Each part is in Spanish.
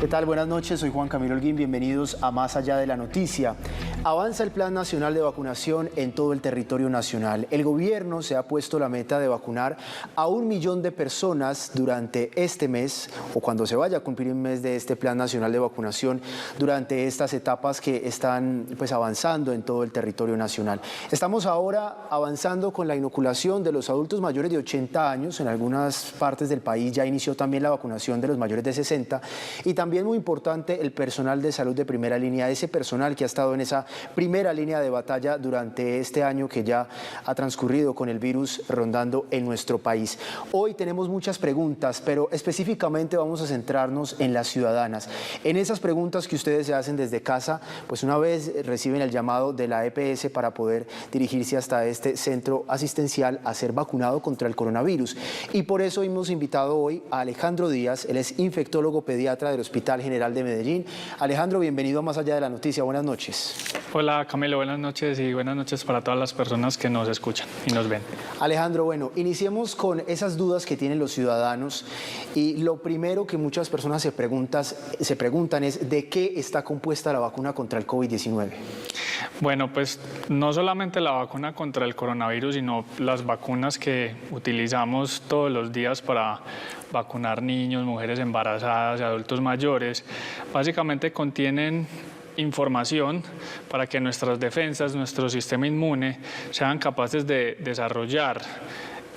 tal? Buenas noches, soy Juan Camilo Holguín, bienvenidos a Más Allá de la Noticia. Avanza el Plan Nacional de Vacunación en todo el territorio nacional. El gobierno se ha puesto la meta de vacunar a 1 millón de personas durante este mes, o cuando se vaya a cumplir un mes de este Plan Nacional de Vacunación, durante estas etapas que están avanzando en todo el territorio nacional. Estamos ahora avanzando con la inoculación de los adultos mayores de 80 años. En algunas partes del país ya inició también la vacunación de los mayores de 60 y también muy importante el personal de salud de primera línea, ese personal que ha estado en esa primera línea de batalla durante este año que ya ha transcurrido con el virus rondando en nuestro país. Hoy tenemos muchas preguntas, pero específicamente vamos a centrarnos en las ciudadanas, en esas preguntas que ustedes se hacen desde casa, pues una vez reciben el llamado de la EPS para poder dirigirse hasta este centro asistencial a ser vacunado contra el coronavirus. Y por eso hemos invitado hoy a Alejandro Díaz, él es infectólogo pediatra del Hospital General de Medellín. Alejandro, bienvenido a Más Allá de la Noticia, buenas noches. Hola Camilo, buenas noches y buenas noches para todas las personas que nos escuchan y nos ven. Alejandro, bueno, iniciemos con esas dudas que tienen los ciudadanos y lo primero que muchas personas se preguntan es ¿de qué está compuesta la vacuna contra el COVID-19? Bueno, pues no solamente la vacuna contra el coronavirus, sino las vacunas que utilizamos todos los días para vacunar niños, mujeres embarazadas y adultos mayores, básicamente contienen información para que nuestras defensas, nuestro sistema inmune, sean capaces de desarrollar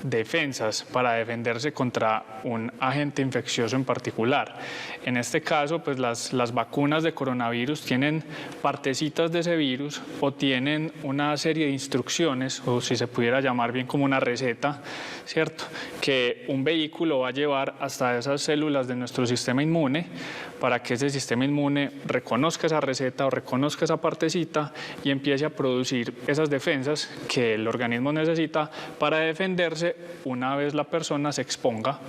defensas para defenderse contra un agente infeccioso en particular. En este caso, pues las vacunas de coronavirus tienen partecitas de ese virus o tienen una serie de instrucciones, o si se pudiera llamar bien como una receta, ¿cierto?, que un vehículo va a llevar hasta esas células de nuestro sistema inmune para que ese sistema inmune reconozca esa receta o reconozca esa partecita y empiece a producir esas defensas que el organismo necesita para defenderse una vez la persona se exponga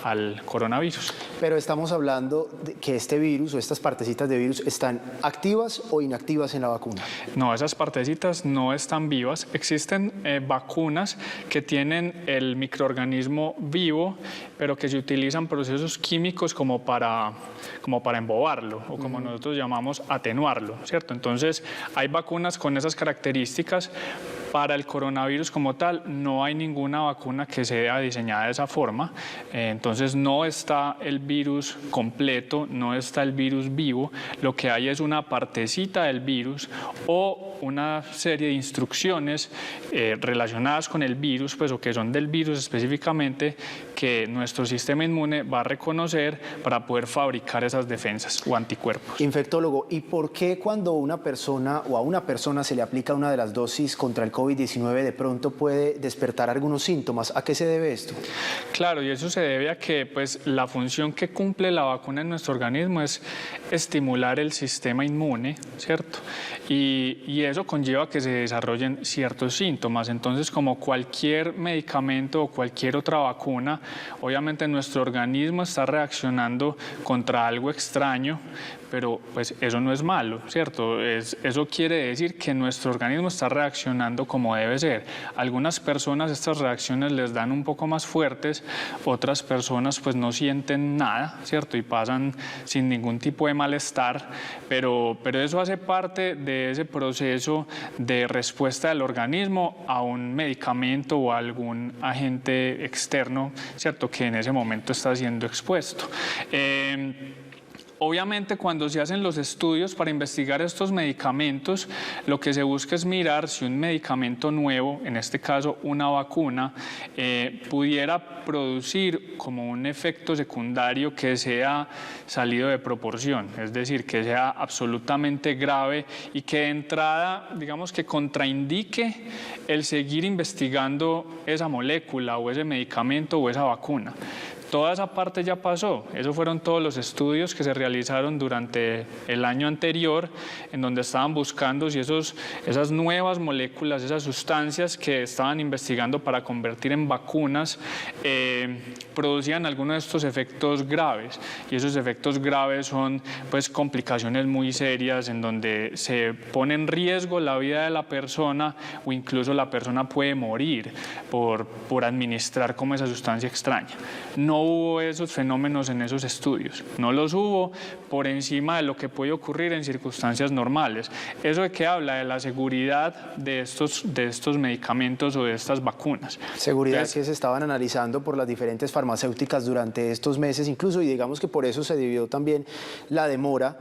al coronavirus. Pero estamos hablando de que este virus o estas partecitas de virus están activas o inactivas en la vacuna. No, esas partecitas no están vivas. Existen vacunas que tienen el microorganismo vivo, pero que se utilizan procesos químicos como para embobarlo o como nosotros llamamos atenuarlo, ¿cierto? Entonces hay vacunas con esas características. Para el coronavirus como tal no hay ninguna vacuna que sea diseñada de esa forma, entonces no está el virus completo, no está el virus vivo, lo que hay es una partecita del virus o una serie de instrucciones relacionadas con el virus, pues, o que son del virus específicamente, que nuestro sistema inmune va a reconocer para poder fabricar esas defensas o anticuerpos. Infectólogo, ¿y por qué cuando una persona o a una persona se le aplica una de las dosis contra el COVID-19 de pronto puede despertar algunos síntomas? ¿A qué se debe esto? Claro, y eso se debe a que pues, la función que cumple la vacuna en nuestro organismo es estimular el sistema inmune, ¿cierto? Y eso conlleva que se desarrollen ciertos síntomas. Entonces, como cualquier medicamento o cualquier otra vacuna, obviamente nuestro organismo está reaccionando contra algo extraño, pero pues eso no es malo, ¿cierto? Eso quiere decir que nuestro organismo está reaccionando como debe ser. Algunas personas estas reacciones les dan un poco más fuertes, otras personas pues no sienten nada, ¿cierto? Y pasan sin ningún tipo de malestar, pero eso hace parte de ese proceso de respuesta del organismo a un medicamento o a algún agente externo, ¿cierto?, que en ese momento está siendo expuesto. Obviamente, cuando se hacen los estudios para investigar estos medicamentos, lo que se busca es mirar si un medicamento nuevo, en este caso una vacuna, pudiera producir como un efecto secundario que sea salido de proporción, es decir, que sea absolutamente grave y que de entrada, digamos, que contraindique el seguir investigando esa molécula o ese medicamento o esa vacuna. Toda esa parte ya pasó. Esos fueron todos los estudios que se realizaron durante el año anterior, en donde estaban buscando si esas nuevas moléculas, esas sustancias que estaban investigando para convertir en vacunas, producían algunos de estos efectos graves. Y esos efectos graves son pues complicaciones muy serias en donde se pone en riesgo la vida de la persona o incluso la persona puede morir por administrar como esa sustancia extraña. No no hubo esos fenómenos en esos estudios, no los hubo por encima de lo que puede ocurrir en circunstancias normales. ¿Eso de qué habla? De la seguridad de estos medicamentos o de estas vacunas. Seguridad que se estaban analizando por las diferentes farmacéuticas durante estos meses, incluso, y digamos que por eso se debió también la demora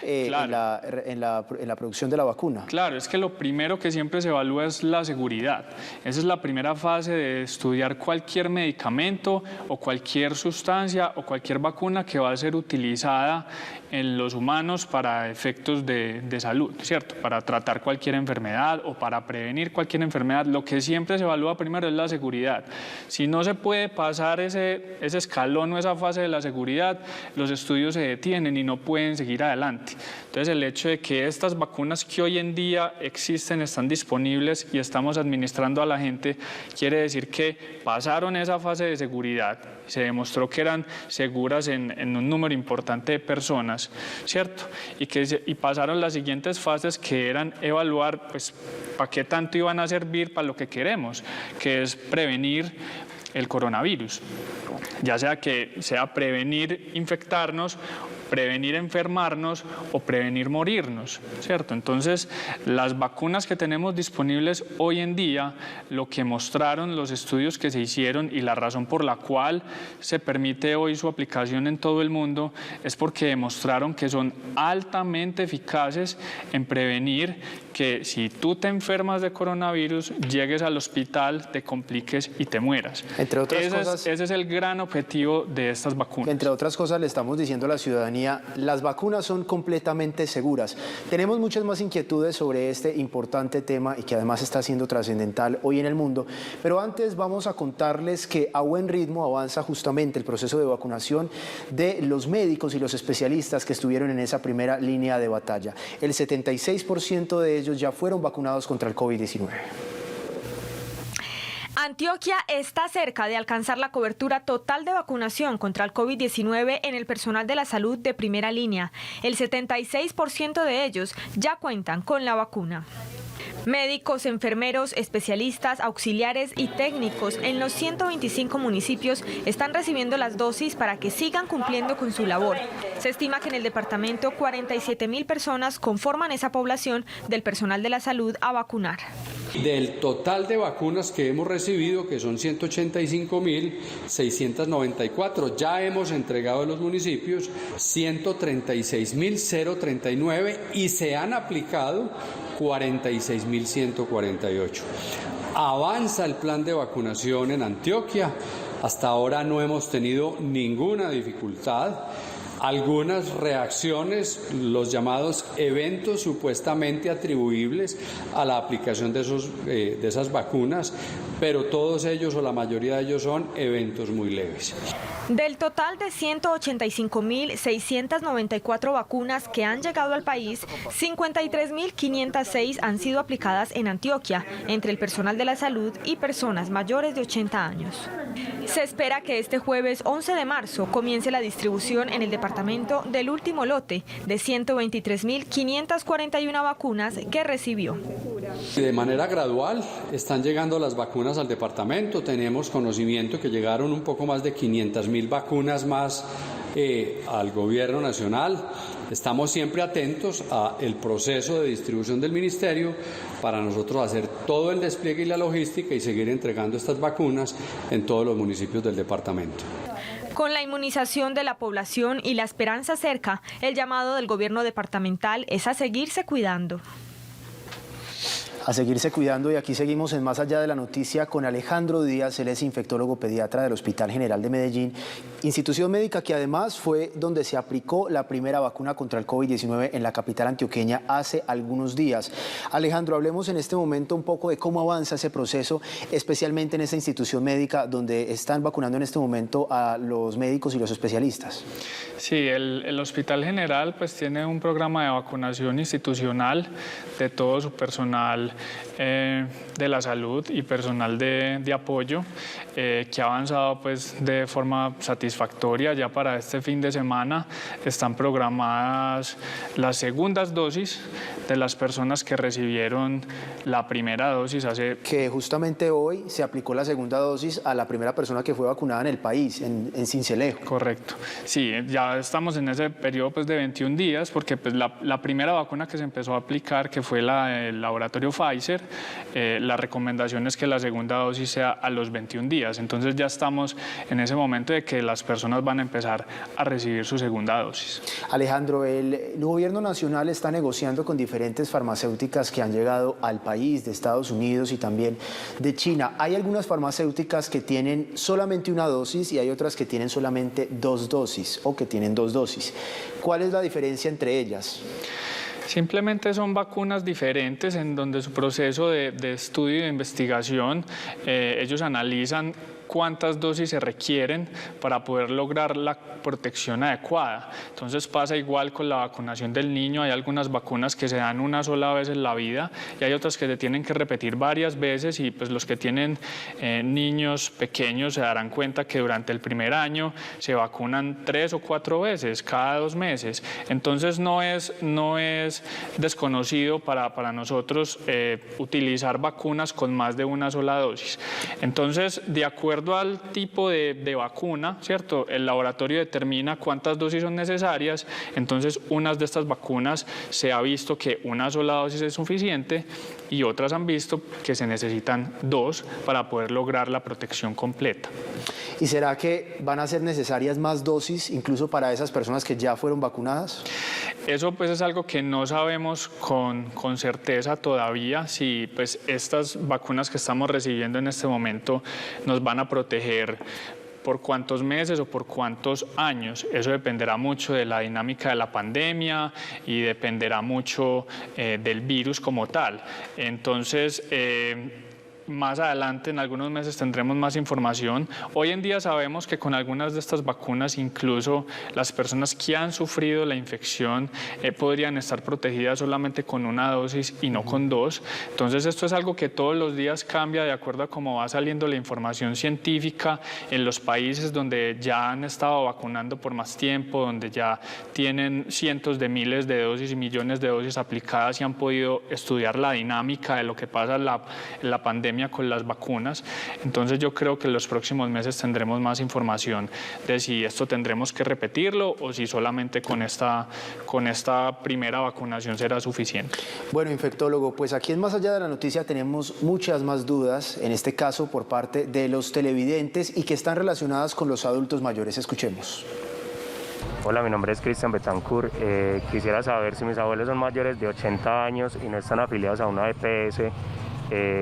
Claro. en la producción de la vacuna. Claro, es que lo primero que siempre se evalúa es la seguridad. Esa es la primera fase de estudiar cualquier medicamento o cualquier sustancia o cualquier vacuna que va a ser utilizada en los humanos para efectos de salud, ¿cierto? Para tratar cualquier enfermedad o para prevenir cualquier enfermedad. Lo que siempre se evalúa primero es la seguridad. Si no se puede pasar ese escalón o esa fase de la seguridad, los estudios se detienen y no pueden seguir adelante. Entonces, el hecho de que estas vacunas que hoy en día existen, están disponibles y estamos administrando a la gente, quiere decir que pasaron esa fase de seguridad. Se demostró que eran seguras en un número importante de personas, ¿cierto? Y pasaron las siguientes fases, que eran evaluar, pues, para qué tanto iban a servir para lo que queremos, que es prevenir el coronavirus. Ya sea prevenir infectarnos, prevenir enfermarnos o prevenir morirnos, ¿cierto? Entonces, las vacunas que tenemos disponibles hoy en día, lo que mostraron los estudios que se hicieron y la razón por la cual se permite hoy su aplicación en todo el mundo, es porque demostraron que son altamente eficaces en prevenir que si tú te enfermas de coronavirus, llegues al hospital, te compliques y te mueras. Entre otras cosas, ese es el gran objetivo de estas vacunas. Entre otras cosas, le estamos diciendo a la ciudadanía, las vacunas son completamente seguras. Tenemos muchas más inquietudes sobre este importante tema y que además está siendo trascendental hoy en el mundo, pero antes vamos a contarles que a buen ritmo avanza justamente el proceso de vacunación de los médicos y los especialistas que estuvieron en esa primera línea de batalla. El 76% de ellos ya fueron vacunados contra el COVID-19. Antioquia está cerca de alcanzar la cobertura total de vacunación contra el COVID-19 en el personal de la salud de primera línea. El 76% de ellos ya cuentan con la vacuna. Médicos, enfermeros, especialistas, auxiliares y técnicos en los 125 municipios están recibiendo las dosis para que sigan cumpliendo con su labor. Se estima que en el departamento 47.000 personas conforman esa población del personal de la salud a vacunar. Del total de vacunas que hemos recibido, que son 185.694, ya hemos entregado a los municipios 136.039 y se han aplicado 46.148. Avanza el plan de vacunación en Antioquia. Hasta ahora no hemos tenido ninguna dificultad. Algunas reacciones, los llamados eventos supuestamente atribuibles a la aplicación de esas vacunas, pero todos ellos o la mayoría de ellos son eventos muy leves. Del total de 185.694 vacunas que han llegado al país, 53.506 han sido aplicadas en Antioquia, entre el personal de la salud y personas mayores de 80 años. Se espera que este jueves 11 de marzo comience la distribución en el departamento del último lote de 123.541 vacunas que recibió. De manera gradual están llegando las vacunas al departamento. Tenemos conocimiento que llegaron un poco más de 500.000 vacunas más al gobierno nacional. Estamos siempre atentos al proceso de distribución del ministerio para nosotros hacer todo el despliegue y la logística y seguir entregando estas vacunas en todos los municipios del departamento. Con la inmunización de la población y la esperanza cerca, el llamado del gobierno departamental es a seguirse cuidando. A seguirse cuidando, y aquí seguimos en Más Allá de la Noticia con Alejandro Díaz. Él es infectólogo pediatra del Hospital General de Medellín, institución médica que además fue donde se aplicó la primera vacuna contra el COVID-19 en la capital antioqueña hace algunos días. Alejandro, hablemos en este momento un poco de cómo avanza ese proceso, especialmente en esta institución médica donde están vacunando en este momento a los médicos y los especialistas. Sí, el Hospital General pues tiene un programa de vacunación institucional de todo su personal personal de la salud y personal de apoyo que ha avanzado pues de forma satisfactoria. Ya para este fin de semana están programadas las segundas dosis de las personas que recibieron la primera dosis hace... Que justamente hoy se aplicó la segunda dosis a la primera persona que fue vacunada en el país, en Sincelejo. Correcto. Sí, ya estamos en ese periodo pues de 21 días porque pues la primera vacuna que se empezó a aplicar, que fue la del laboratorio Pfizer, la recomendación es que la segunda dosis sea a los 21 días. Entonces ya estamos en ese momento de que las personas van a empezar a recibir su segunda dosis. Alejandro, el gobierno nacional está negociando con diferentes farmacéuticas que han llegado al país de Estados Unidos y también de China. Hay algunas farmacéuticas que tienen solamente una dosis y hay otras que tienen solamente 2 dosis o que tienen 2 dosis. ¿Cuál es la diferencia entre ellas? Simplemente son vacunas diferentes en donde su proceso de estudio y de investigación, ellos analizan cuántas dosis se requieren para poder lograr la protección adecuada. Entonces pasa igual con la vacunación del niño. Hay algunas vacunas que se dan una sola vez en la vida y hay otras que se tienen que repetir varias veces, y pues los que tienen niños pequeños se darán cuenta que durante el primer año se vacunan 3 o 4 veces cada 2 meses. Entonces no es desconocido para nosotros utilizar vacunas con más de una sola dosis. Entonces, de acuerdo al tipo de vacuna, ¿cierto? El laboratorio determina cuántas dosis son necesarias. Entonces, unas de estas vacunas se ha visto que una sola dosis es suficiente y otras han visto que se necesitan 2 para poder lograr la protección completa. ¿Y será que van a ser necesarias más dosis incluso para esas personas que ya fueron vacunadas? Eso pues es algo que no sabemos con certeza todavía, si pues estas vacunas que estamos recibiendo en este momento nos van a proteger por cuántos meses o por cuántos años. Eso dependerá mucho de la dinámica de la pandemia y dependerá mucho del virus como tal. Entonces, más adelante, en algunos meses, tendremos más información. Hoy en día sabemos que con algunas de estas vacunas, incluso las personas que han sufrido la infección podrían estar protegidas solamente con una dosis y no con 2. Entonces, esto es algo que todos los días cambia de acuerdo a cómo va saliendo la información científica en los países donde ya han estado vacunando por más tiempo, donde ya tienen cientos de miles de dosis y millones de dosis aplicadas y han podido estudiar la dinámica de lo que pasa en la pandemia con las vacunas. Entonces yo creo que en los próximos meses tendremos más información de si esto tendremos que repetirlo o si solamente con esta primera vacunación será suficiente. Bueno, infectólogo, pues aquí en Más Allá de la Noticia tenemos muchas más dudas, en este caso por parte de los televidentes y que están relacionadas con los adultos mayores. Escuchemos. Hola, mi nombre es Cristian Betancourt. Quisiera saber si mis abuelos son mayores de 80 años y no están afiliados a una EPS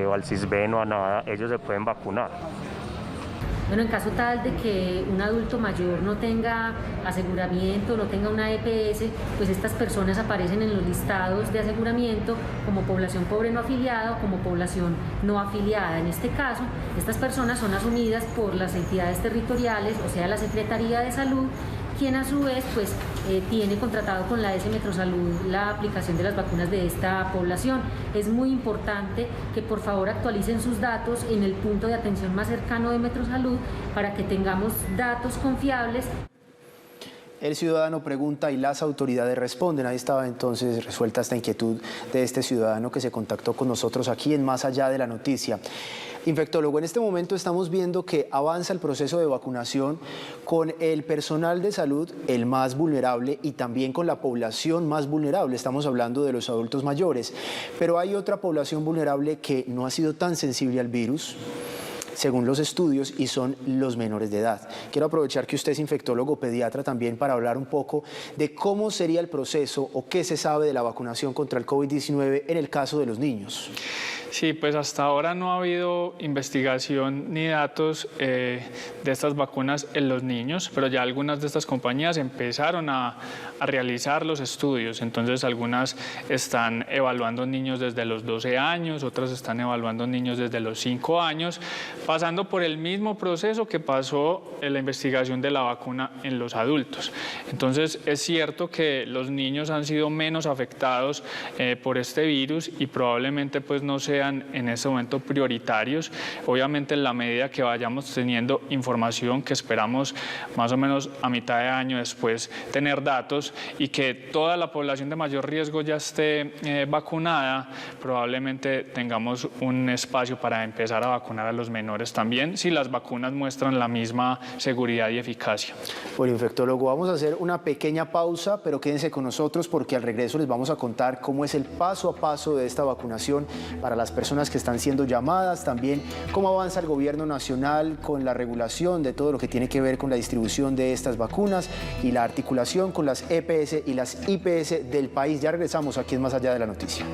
o al CISBEN o a nada, ellos se pueden vacunar. Bueno, en caso tal de que un adulto mayor no tenga aseguramiento, no tenga una EPS, pues estas personas aparecen en los listados de aseguramiento como población pobre no afiliada o como población no afiliada. En este caso, estas personas son asumidas por las entidades territoriales, o sea, la Secretaría de Salud, quien a su vez pues tiene contratado con la S Metrosalud la aplicación de las vacunas de esta población. Es muy importante que por favor actualicen sus datos en el punto de atención más cercano de Metrosalud para que tengamos datos confiables. El ciudadano pregunta y las autoridades responden. Ahí estaba entonces resuelta esta inquietud de este ciudadano que se contactó con nosotros aquí en Más Allá de la Noticia. Infectólogo, en este momento estamos viendo que avanza el proceso de vacunación con el personal de salud, el más vulnerable, y también con la población más vulnerable. Estamos hablando de los adultos mayores, pero hay otra población vulnerable que no ha sido tan sensible al virus, según los estudios, y son los menores de edad. Quiero aprovechar que usted es infectólogo pediatra también para hablar un poco de cómo sería el proceso o qué se sabe de la vacunación contra el COVID-19 en el caso de los niños. Sí, pues hasta ahora no ha habido investigación ni datos de estas vacunas en los niños, pero ya algunas de estas compañías empezaron a realizar los estudios. Entonces algunas están evaluando niños desde los 12 años, otras están evaluando niños desde los 5 años pasando por el mismo proceso que pasó en la investigación de la vacuna en los adultos. Entonces es cierto que los niños han sido menos afectados por este virus y probablemente pues no sean en este momento prioritarios. Obviamente en la medida que vayamos teniendo información, que esperamos más o menos a mitad de año después tener datos y que toda la población de mayor riesgo ya esté vacunada, probablemente tengamos un espacio para empezar a vacunar a los menores también, si las vacunas muestran la misma seguridad y eficacia. Bueno, infectólogo, vamos a hacer una pequeña pausa, pero quédense con nosotros porque al regreso les vamos a contar cómo es el paso a paso de esta vacunación para las personas que están siendo llamadas, también cómo avanza el gobierno nacional con la regulación de todo lo que tiene que ver con la distribución de estas vacunas y la articulación con las EPS y las IPS del país. Ya regresamos aquí en Más Allá de la Noticia.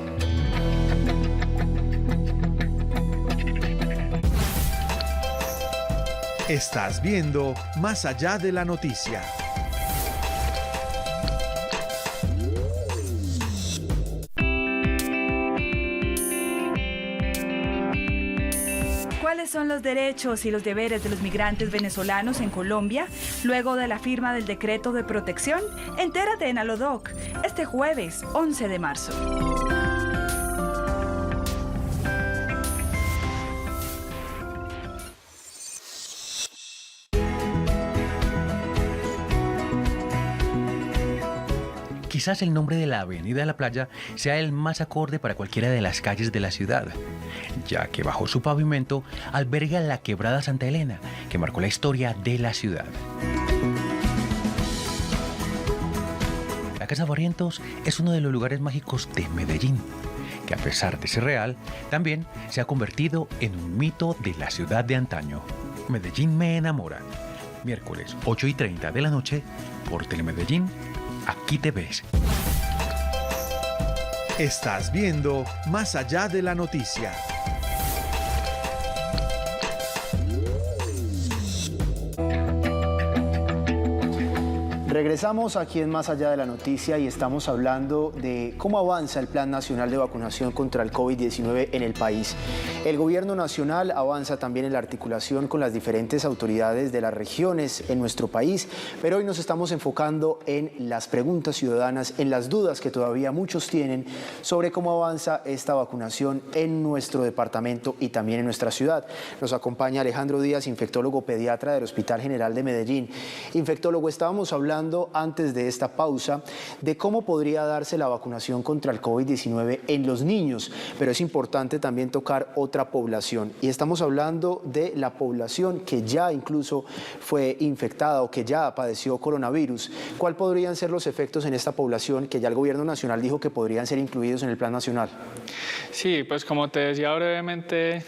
Estás viendo Más Allá de la Noticia. ¿Cuáles son los derechos y los deberes de los migrantes venezolanos en Colombia luego de la firma del decreto de protección? Entérate en Alodoc este jueves 11 de marzo. Quizás el nombre de la Avenida de la Playa sea el más acorde para cualquiera de las calles de la ciudad, ya que bajo su pavimento alberga la Quebrada Santa Elena, que marcó la historia de la ciudad. La Casa Barrientos es uno de los lugares mágicos de Medellín, que a pesar de ser real, también se ha convertido en un mito de la ciudad de antaño. Medellín me enamora. Miércoles 8:30 de la noche por Telemedellín. Aquí te ves. Estás viendo Más Allá de la Noticia. Regresamos aquí en Más Allá de la Noticia y estamos hablando de cómo avanza el Plan Nacional de Vacunación contra el COVID-19 en el país. El Gobierno Nacional avanza también en la articulación con las diferentes autoridades de las regiones en nuestro país, pero hoy nos estamos enfocando en las preguntas ciudadanas, en las dudas que todavía muchos tienen sobre cómo avanza esta vacunación en nuestro departamento y también en nuestra ciudad. Nos acompaña Alejandro Díaz, infectólogo pediatra del Hospital General de Medellín. Infectólogo, estábamos hablando antes de esta pausa de cómo podría darse la vacunación contra el COVID-19 en los niños, pero es importante también tocar otra población y estamos hablando de la población que ya incluso fue infectada o que ya padeció coronavirus. ¿Cuáles podrían ser los efectos en esta población que ya el Gobierno Nacional dijo que podrían ser incluidos en el Plan Nacional? Sí, pues como te decía brevemente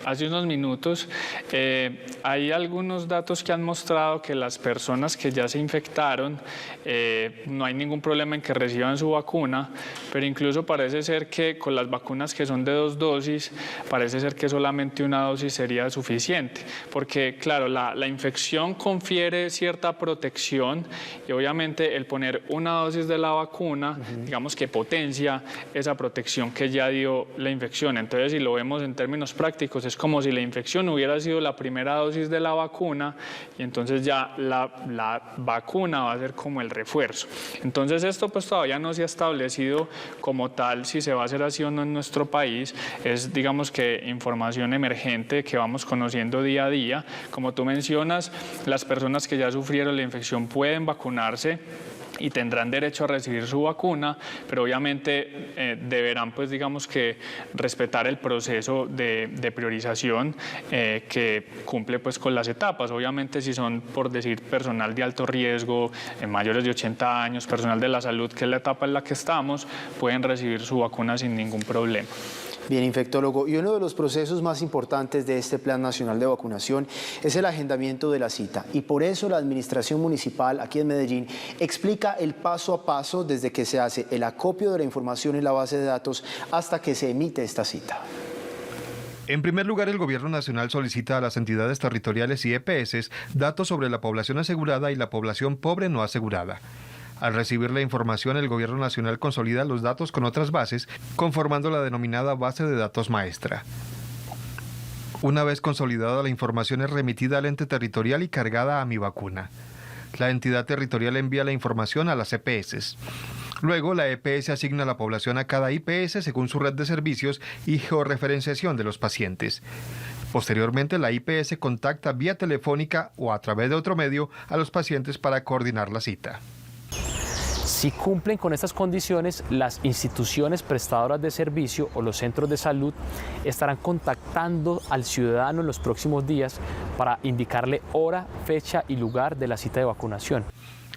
hace unos minutos, hay algunos datos que han mostrado que las personas que ya se infectaron, no hay ningún problema en que reciban su vacuna, pero incluso parece ser que con las vacunas que son de 2 dosis, parece ser que solamente una dosis sería suficiente, porque claro, la infección confiere cierta protección y obviamente el poner una dosis de la vacuna, digamos que potencia esa protección que ya dio la infección. Entonces, si lo vemos en términos prácticos, es como si la infección hubiera sido la primera dosis de la vacuna y entonces ya la vacuna va a ser como el refuerzo. Entonces esto pues todavía no se ha establecido como tal si se va a hacer así o no en nuestro país, es digamos que información emergente que vamos conociendo día a día. Como tú mencionas, las personas que ya sufrieron la infección pueden vacunarse y tendrán derecho a recibir su vacuna, pero obviamente deberán pues digamos que respetar el proceso de priorización que cumple pues con las etapas. Obviamente si son, por decir, personal de alto riesgo, mayores de 80 años, personal de la salud, que es la etapa en la que estamos, pueden recibir su vacuna sin ningún problema. Bien, infectólogo, y uno de los procesos más importantes de este Plan Nacional de Vacunación es el agendamiento de la cita. Y por eso la Administración Municipal aquí en Medellín explica el paso a paso desde que se hace el acopio de la información en la base de datos hasta que se emite esta cita. En primer lugar, el Gobierno Nacional solicita a las entidades territoriales y EPS datos sobre la población asegurada y la población pobre no asegurada. Al recibir la información, el Gobierno Nacional consolida los datos con otras bases, conformando la denominada base de datos maestra. Una vez consolidada la información es remitida al ente territorial y cargada a Mi Vacuna. La entidad territorial envía la información a las EPS. Luego, la EPS asigna la población a cada IPS según su red de servicios y georreferenciación de los pacientes. Posteriormente, la IPS contacta vía telefónica o a través de otro medio a los pacientes para coordinar la cita. Si cumplen con estas condiciones, las instituciones prestadoras de servicio o los centros de salud estarán contactando al ciudadano en los próximos días para indicarle hora, fecha y lugar de la cita de vacunación.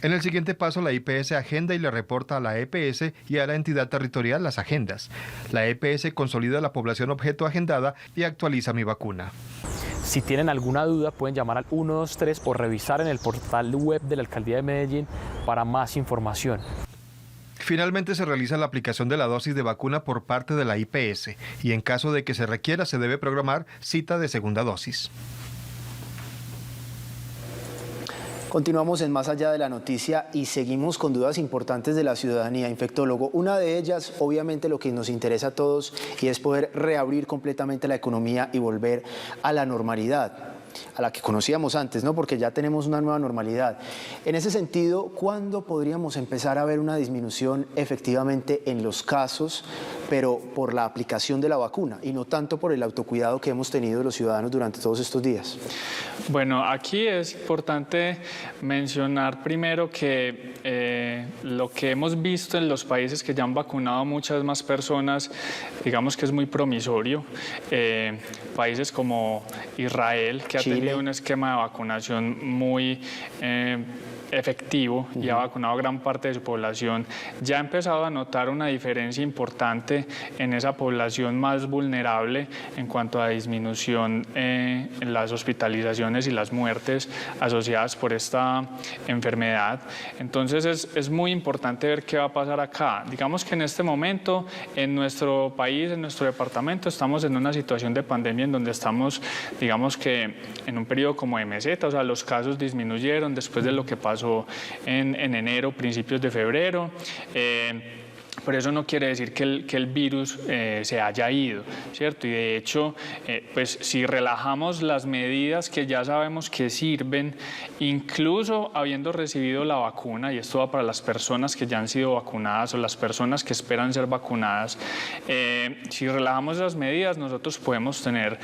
En el siguiente paso, la IPS agenda y le reporta a la EPS y a la entidad territorial las agendas. La EPS consolida la población objeto agendada y actualiza Mi Vacuna. Si tienen alguna duda, pueden llamar al 123 o revisar en el portal web de la Alcaldía de Medellín para más información. Finalmente se realiza la aplicación de la dosis de vacuna por parte de la IPS y en caso de que se requiera se debe programar cita de segunda dosis. Continuamos en Más Allá de la Noticia y seguimos con dudas importantes de la ciudadanía, infectólogo. Una de ellas, obviamente, lo que nos interesa a todos y es poder reabrir completamente la economía y volver a la normalidad, a la que conocíamos antes, ¿no? Porque ya tenemos una nueva normalidad. En ese sentido, ¿cuándo podríamos empezar a ver una disminución efectivamente en los casos, pero por la aplicación de la vacuna y no tanto por el autocuidado que hemos tenido los ciudadanos durante todos estos días? Bueno, aquí es importante mencionar primero que lo que hemos visto en los países que ya han vacunado a muchas más personas, digamos que es muy promisorio. Países como Israel, que ha tenido un esquema de vacunación muy efectivo y ha vacunado a gran parte de su población, ya ha empezado a notar una diferencia importante en esa población más vulnerable en cuanto a disminución en las hospitalizaciones y las muertes asociadas por esta enfermedad. Entonces es muy importante ver qué va a pasar acá. Digamos que en este momento en nuestro país, en nuestro departamento, estamos en una situación de pandemia en donde estamos, digamos que en un periodo como de meseta, o sea, los casos disminuyeron después de lo que pasó en enero, principios de febrero. Pero eso no quiere decir que el virus se haya ido, ¿cierto? Y de hecho, pues si relajamos las medidas que ya sabemos que sirven, incluso habiendo recibido la vacuna, y esto va para las personas que ya han sido vacunadas o las personas que esperan ser vacunadas, si relajamos esas medidas, nosotros podemos tener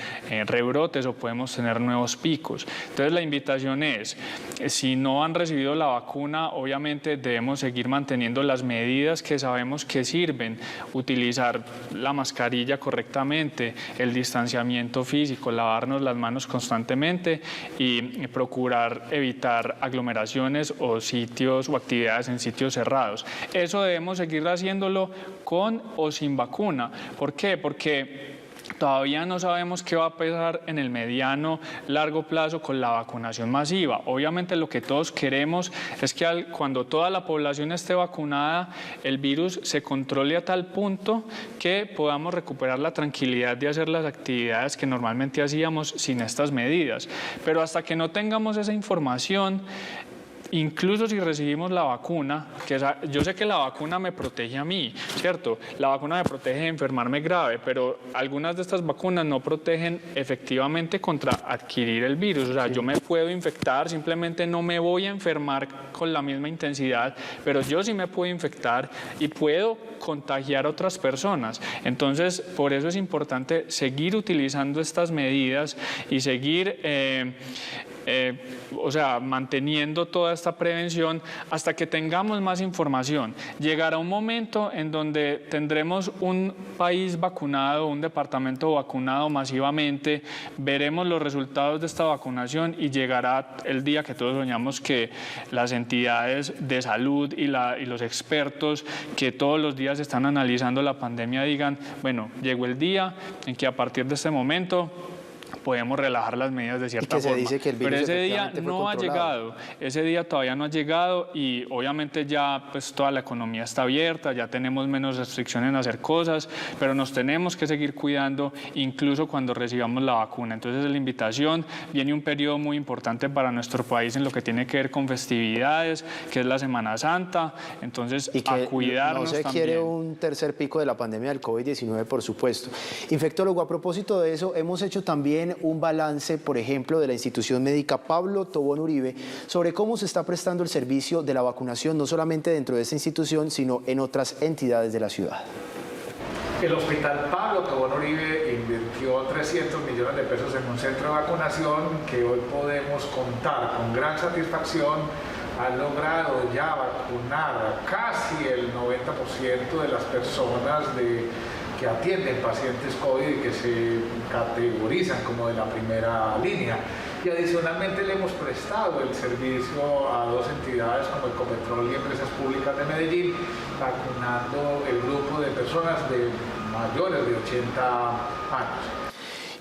rebrotes o podemos tener nuevos picos. Entonces la invitación es, si no han recibido la vacuna, obviamente debemos seguir manteniendo las medidas que sabemos que sirven, utilizar la mascarilla correctamente, el distanciamiento físico, lavarnos las manos constantemente y procurar evitar aglomeraciones o sitios o actividades en sitios cerrados. Eso debemos seguir haciéndolo con o sin vacuna. ¿Por qué? Porque todavía no sabemos qué va a pasar en el mediano, largo plazo con la vacunación masiva. Obviamente lo que todos queremos es que cuando toda la población esté vacunada, el virus se controle a tal punto que podamos recuperar la tranquilidad de hacer las actividades que normalmente hacíamos sin estas medidas. Pero hasta que no tengamos esa información, incluso si recibimos la vacuna, yo sé que la vacuna me protege a mí, ¿cierto? La vacuna me protege de enfermarme grave, pero algunas de estas vacunas no protegen efectivamente contra adquirir el virus. O sea, yo me puedo infectar, simplemente no me voy a enfermar con la misma intensidad, pero yo sí me puedo infectar y puedo contagiar a otras personas. Entonces, por eso es importante seguir utilizando estas medidas y seguir manteniendo toda esta prevención hasta que tengamos más información. Llegará un momento en donde tendremos un país vacunado, un departamento vacunado masivamente, veremos los resultados de esta vacunación y llegará el día que todos soñamos, que las entidades de salud y los expertos que todos los días están analizando la pandemia digan, bueno, llegó el día en que a partir de este momento podemos relajar las medidas de cierta forma. Dice que el virus, pero ese día no ha llegado, ese día todavía no ha llegado y obviamente ya pues toda la economía está abierta, ya tenemos menos restricciones en hacer cosas, pero nos tenemos que seguir cuidando incluso cuando recibamos la vacuna. Entonces la invitación, viene un periodo muy importante para nuestro país en lo que tiene que ver con festividades, que es la Semana Santa, entonces y que a cuidarnos no se también. quiere un tercer pico de la pandemia del COVID-19, por supuesto. Infectólogo, a propósito de eso, hemos hecho también también un balance, por ejemplo, de la institución médica Pablo Tobón Uribe sobre cómo se está prestando el servicio de la vacunación, no solamente dentro de esta institución, sino en otras entidades de la ciudad. El Hospital Pablo Tobón Uribe invirtió 300 millones de pesos en un centro de vacunación que hoy podemos contar con gran satisfacción. Ha logrado ya vacunar a casi el 90% de las personas que atienden pacientes COVID y que se categorizan como de la primera línea. Y adicionalmente le hemos prestado el servicio a dos entidades como Ecopetrol y Empresas Públicas de Medellín, vacunando el grupo de personas de mayores de 80 años.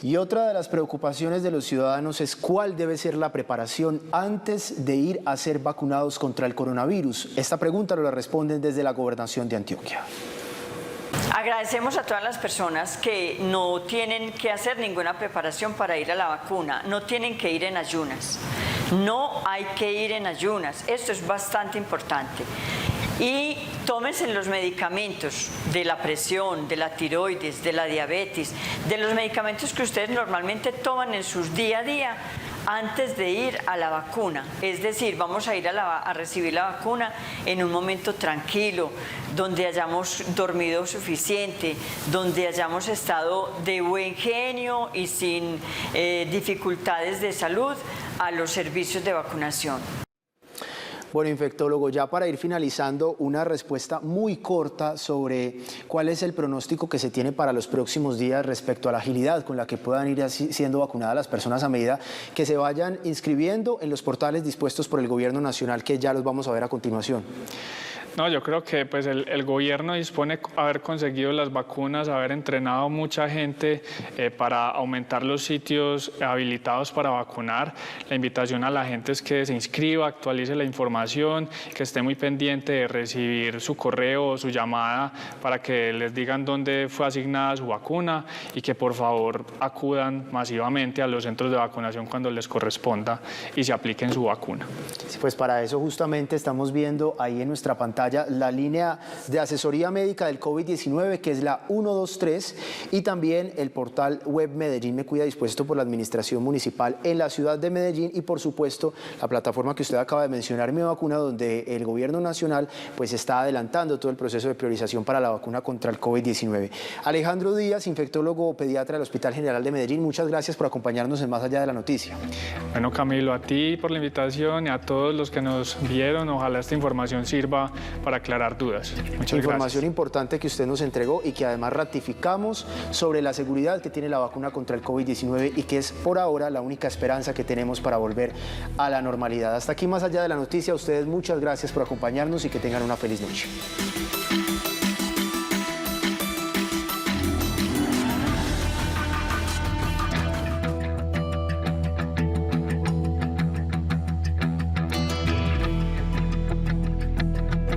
Y otra de las preocupaciones de los ciudadanos es cuál debe ser la preparación antes de ir a ser vacunados contra el coronavirus. Esta pregunta nos la responden desde la Gobernación de Antioquia. Agradecemos a todas las personas que no tienen que hacer ninguna preparación para ir a la vacuna, no tienen que ir en ayunas, no hay que ir en ayunas, esto es bastante importante. Y tómense los medicamentos de la presión, de la tiroides, de la diabetes, de los medicamentos que ustedes normalmente toman en sus día a día antes de ir a la vacuna. Es decir, vamos a ir a recibir la vacuna en un momento tranquilo, donde hayamos dormido suficiente, donde hayamos estado de buen genio y sin dificultades de salud a los servicios de vacunación. Bueno, infectólogo, ya para ir finalizando, una respuesta muy corta sobre cuál es el pronóstico que se tiene para los próximos días respecto a la agilidad con la que puedan ir siendo vacunadas las personas a medida que se vayan inscribiendo en los portales dispuestos por el Gobierno Nacional, que ya los vamos a ver a continuación. No, yo creo que pues el gobierno dispone de haber conseguido las vacunas, haber entrenado mucha gente para aumentar los sitios habilitados para vacunar. La invitación a la gente es que se inscriba, actualice la información, que esté muy pendiente de recibir su correo o su llamada para que les digan dónde fue asignada su vacuna y que por favor acudan masivamente a los centros de vacunación cuando les corresponda y se apliquen su vacuna. Sí, pues para eso justamente estamos viendo ahí en nuestra pantalla la línea de asesoría médica del COVID-19, que es la 123, y también el portal web Medellín Me Cuida, dispuesto por la Administración Municipal en la ciudad de Medellín, y por supuesto la plataforma que usted acaba de mencionar, Mi Vacuna, donde el Gobierno Nacional pues está adelantando todo el proceso de priorización para la vacuna contra el COVID-19. Alejandro Díaz, infectólogo pediatra del Hospital General de Medellín, muchas gracias por acompañarnos en Más Allá de la Noticia. Bueno, Camilo, a ti por la invitación y a todos los que nos vieron, ojalá esta información sirva para aclarar dudas. Muchas información gracias. Importante que usted nos entregó y que además ratificamos sobre la seguridad que tiene la vacuna contra el COVID-19 y que es por ahora la única esperanza que tenemos para volver a la normalidad. Hasta aquí Más Allá de la Noticia. A ustedes muchas gracias por acompañarnos y que tengan una feliz noche.